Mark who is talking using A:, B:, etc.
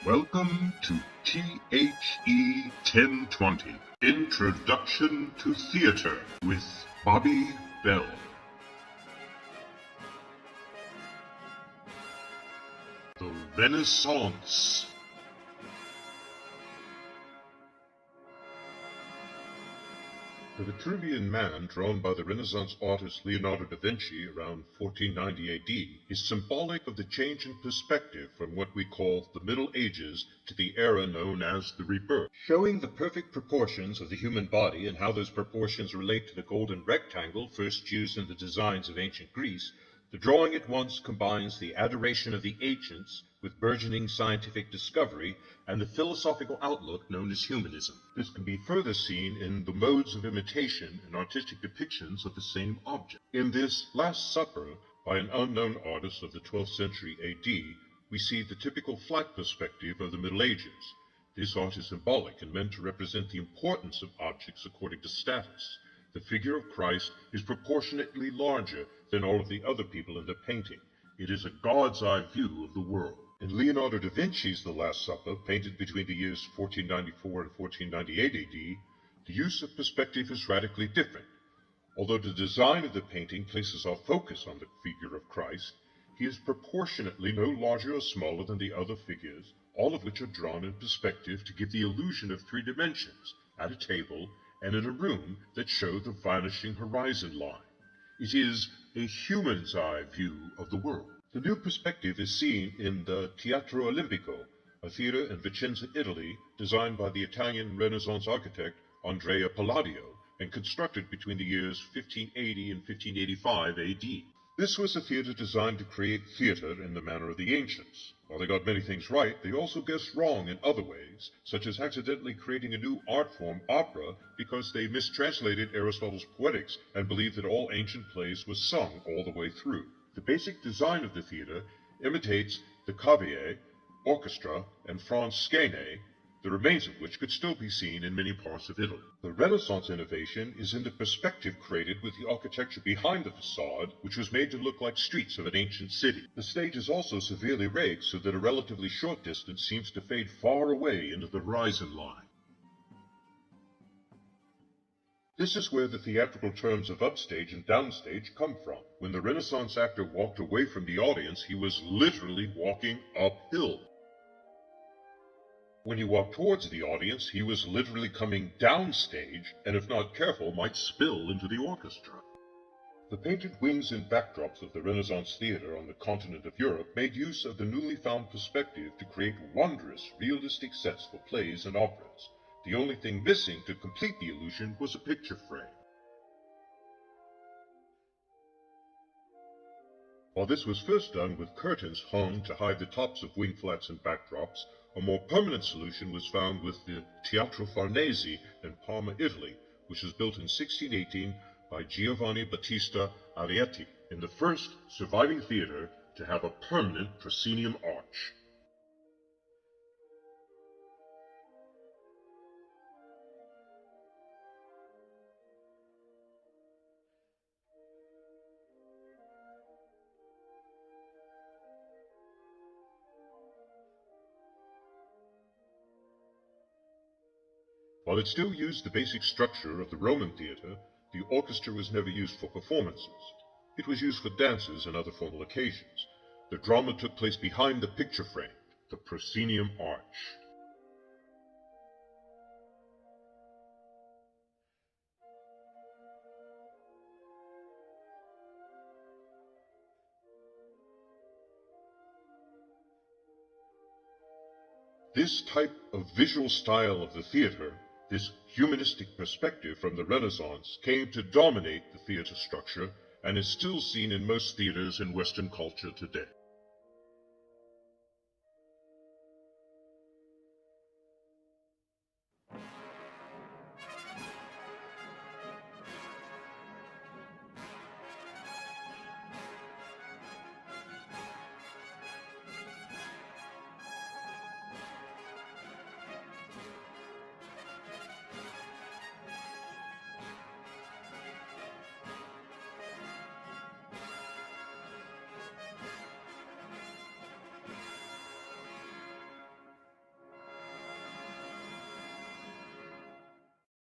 A: Welcome to THE 1020, Introduction to Theater with Bobby Bell. The Renaissance. The Vitruvian Man, drawn by the Renaissance artist Leonardo da Vinci around 1490 AD, is symbolic of the change in perspective from what we call the Middle Ages to the era known as the Rebirth. Showing the perfect proportions of the human body and how those proportions relate to the golden rectangle first used in the designs of ancient Greece, the drawing at once combines the adoration of the ancients with burgeoning scientific discovery and the philosophical outlook known as humanism. This can be further seen in the modes of imitation and artistic depictions of the same object. In this Last Supper, by an unknown artist of the 12th century AD, we see the typical flat perspective of the Middle Ages. This art is symbolic and meant to represent the importance of objects according to status. The figure of Christ is proportionately larger than all of the other people in the painting. It is a God's eye view of the world. In Leonardo da Vinci's The Last Supper, painted between the years 1494 and 1498 AD, the use of perspective is radically different. Although the design of the painting places our focus on the figure of Christ, he is proportionately no larger or smaller than the other figures, all of which are drawn in perspective to give the illusion of three dimensions, at a table and in a room that show the vanishing horizon line. It is a human's eye view of the world. The new perspective is seen in the Teatro Olimpico, a theater in Vicenza, Italy, designed by the Italian Renaissance architect Andrea Palladio and constructed between the years 1580 and 1585 AD. This was a theater designed to create theater in the manner of the ancients. While they got many things right, they also guessed wrong in other ways, such as accidentally creating a new art form, opera, because they mistranslated Aristotle's Poetics and believed that all ancient plays were sung all the way through. The basic design of the theater imitates the Cavalier, orchestra, and Franz Skene, the remains of which could still be seen in many parts of Italy. The Renaissance innovation is in the perspective created with the architecture behind the facade, which was made to look like streets of an ancient city. The stage is also severely rigged so that a relatively short distance seems to fade far away into the horizon line. This is where the theatrical terms of upstage and downstage come from. When the Renaissance actor walked away from the audience, he was literally walking uphill. When he walked towards the audience, he was literally coming downstage, and if not careful, might spill into the orchestra. The painted wings and backdrops of the Renaissance theater on the continent of Europe made use of the newly found perspective to create wondrous, realistic sets for plays and operas. The only thing missing to complete the illusion was a picture frame. While this was first done with curtains hung to hide the tops of wing flats and backdrops, a more permanent solution was found with the Teatro Farnese in Parma, Italy, which was built in 1618 by Giovanni Battista Arietti, in the first surviving theater to have a permanent proscenium arch. While it still used the basic structure of the Roman theater, the orchestra was never used for performances. It was used for dances and other formal occasions. The drama took place behind the picture frame, the proscenium arch. This type of visual style of the theater, this humanistic perspective from the Renaissance, came to dominate the theater structure and is still seen in most theaters in Western culture today.